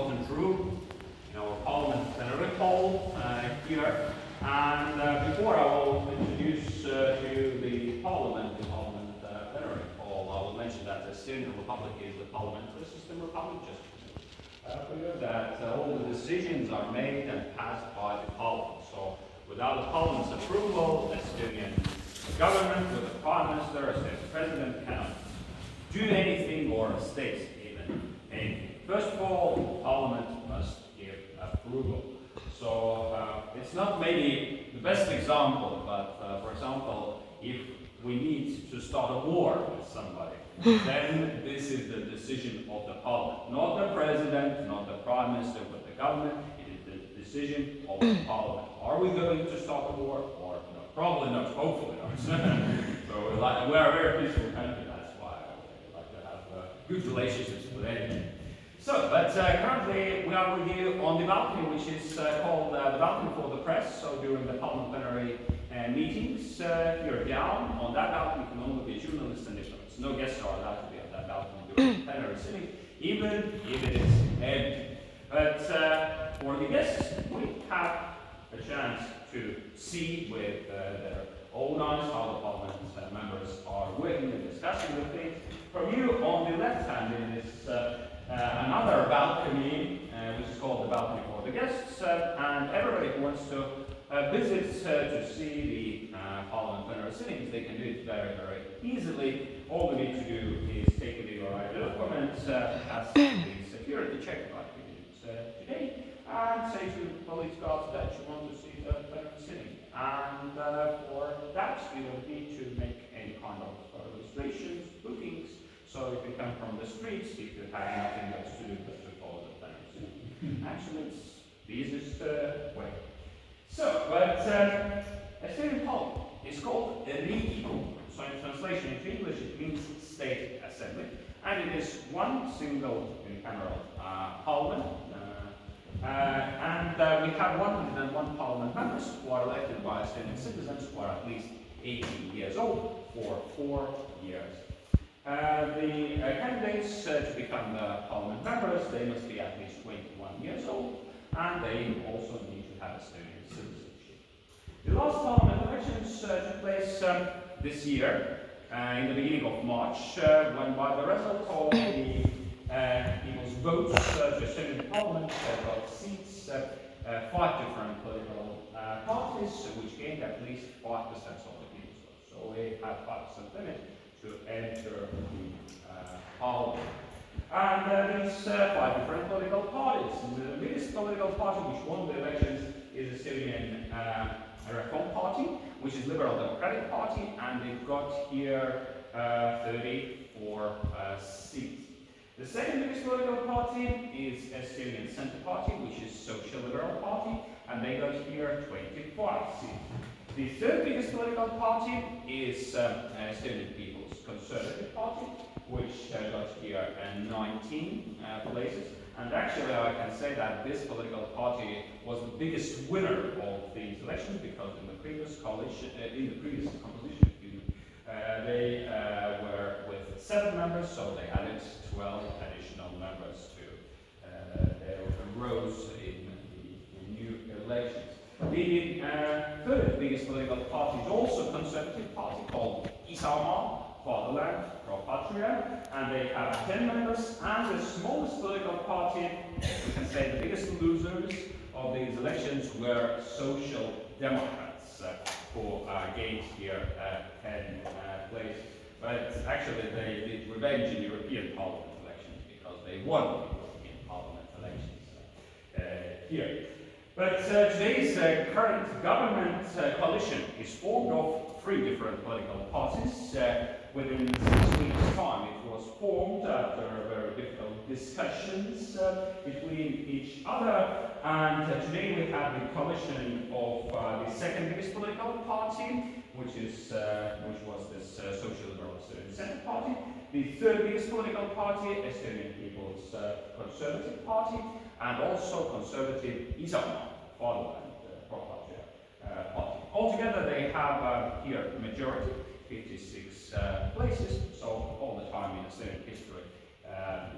gotten through in our Parliament plenary hall here. And before I will introduce to you the Parliament plenary hall, I will mention that the Estonian Republic is a parliamentary system republic, just for you, that all the decisions are made and passed by the Parliament. So without the Parliament's approval, the Estonian government, with the Prime Minister, as the President, cannot do anything, or state even anything. First of all, Parliament must give approval. So it's not maybe the best example, but for example, if we need to start a war with somebody, then this is the decision of the Parliament. Not the President, not the Prime Minister, but the government. It is the decision of the Parliament. Are we going to start a war or not? Probably not, hopefully not. So we're a very peaceful country, that's why I like to have good relationships with anything. So, but currently we are with you on the balcony, which is called the balcony for the press. So during the parliamentary meetings here down, on that balcony can only be journalists and diplomats. No guests are allowed to be on that balcony during the plenary sitting, even if it is empty. But for the guests, we have a chance to see with their own eyes how the parliament members are working and discussing the things. From you on the left hand is another balcony, which is called the balcony for the guests, and everybody who wants to visit to see the parliament plenary sittings, they can do it very, very easily. All we need to do is take with your ID documents, pass the security check like we did today, and say to police guards that you want to see the plenary sitting. And for that, you don't need to make any kind of registrations, bookings. So if you come from the streets, if you have nothing else to do but to follow the plans. Actually, it's the easiest way. So, but Estonian Parliament is called Riigikogu. So in translation into English, it means State Assembly. And it is one single unicameral parliament. And we have 101 parliament members who are elected by Estonian citizens who are at least 18 years old for 4 years. The candidates to become parliament members, they must be at least 21 years old, and they also need to have Estonian citizenship. The last parliament elections took place this year, in the beginning of March, when by the result of the people's votes to Estonian parliament got seats, 5 different political parties, which gained at least 5% of the people's votes. So we have 5% limit to enter the parliament. And these 5 different political parties. The biggest political party which won the elections is the Estonian Reform Party, which is Liberal Democratic Party, and they've got here 34 seats. The second biggest political party is Estonian Centre Party, which is Social Liberal Party, and they got here 25 seats. The third biggest political party is Estonian People's Conservative Party, which got here 19 places. And actually, I can say that this political party was the biggest winner of these elections because in the previous composition, they were with 7 members, so they added 12 additional members to their rows in the new elections. The third biggest political party is also a conservative party called Isamaa, Fatherland, Pro Patria, and they have 10 members. And the smallest political party, we can say the biggest losers of these elections, were Social Democrats, who gained here 10 places. But actually they did revenge in European Parliament elections because they won the European Parliament elections here. But today's current government coalition is formed of 3 different political parties. Within 6 weeks' time, it was formed after very difficult discussions between each other. And today we have the coalition of the second biggest political party, which was this Social Liberal Estonian Centre Party. The third biggest political party, Estonian People's Conservative Party, and also conservative Isamaa, Fatherland, Pro Patria Party. Altogether, they have here majority, 56 places. So all the time in Estonian history,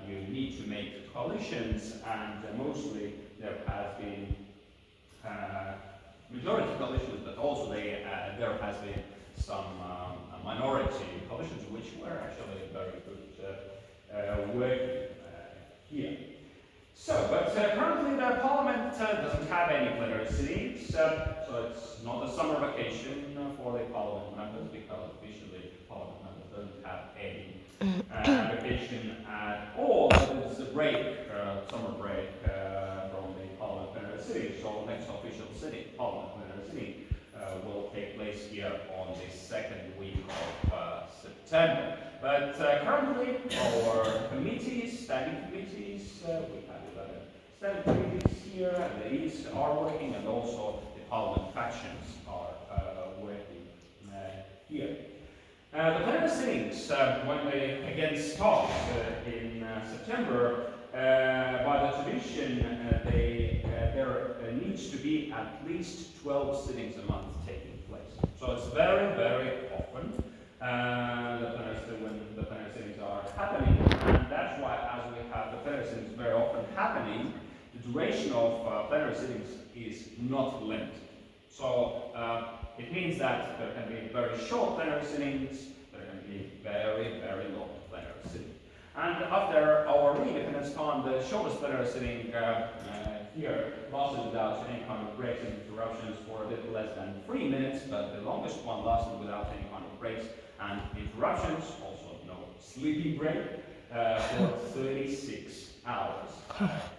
you need to make coalitions, and mostly there has been majority coalitions, but also there has been some minority coalitions, which were actually very good working here. So, but currently the Parliament doesn't have any plenary sittings, so it's not a summer vacation for the Parliament members, because officially Parliament members don't have any vacation at all. But it's a break, summer break from the Parliament plenary sitting. So the next official sitting, Parliament plenary sitting, will take place here on the second week of September. But currently, our committees, standing committees, we have 11 standing committees here, and the East are working, and also the Parliament factions are working here. The plenary sittings, when they again start in September, by the tradition, there needs to be at least 12 sittings a month taking place. So it's very, very often when the plenary sittings are happening, and that's why, as we have the plenary sittings very often happening, the duration of plenary sittings is not limited. So it means that there can be very short plenary sittings, there can be very, very long plenary sittings. And after our re-independence time, the shortest plenary sitting here lasted without any kind of breaks and interruptions for a little less than 3 minutes, but the longest one lasted without any kind of breaks and interruptions, also no sleeping break, for 36 hours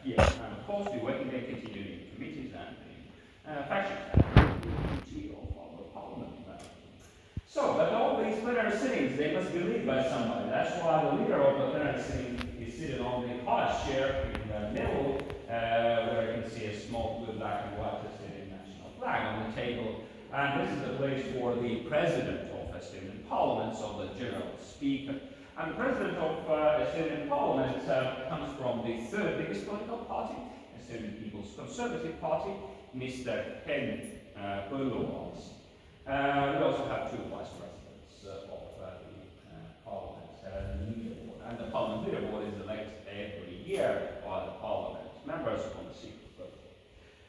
here. And of course, the working day continued in committees and in factions and the of our Parliament. So, but all these plenary sittings, they must be led by somebody. That's why the leader of the plenary sitting is seated on the highest chair in the middle, where you can see a small blue, black and white Estonian national flag on the table. And this is the place for the president of Estonian Parliament, so the general speaker. And the president of Estonian Parliament comes from the third biggest political party, Estonian People's Conservative Party, Mr. Henn Põlluaas. We also have two vice presidents of the Parliament leaderboard. And the Parliament leaderboard is elected every year by the Parliament members on the secret vote.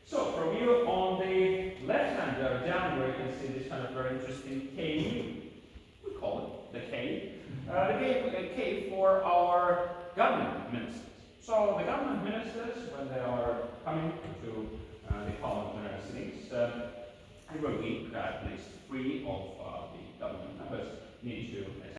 So from here on the left hand down, where you can see this kind of very interesting cave, we call it the cave. The cave for our government ministers. So the government ministers, when they are coming to the Parliament plenary sittings, every week at least 3 of the government members need to attend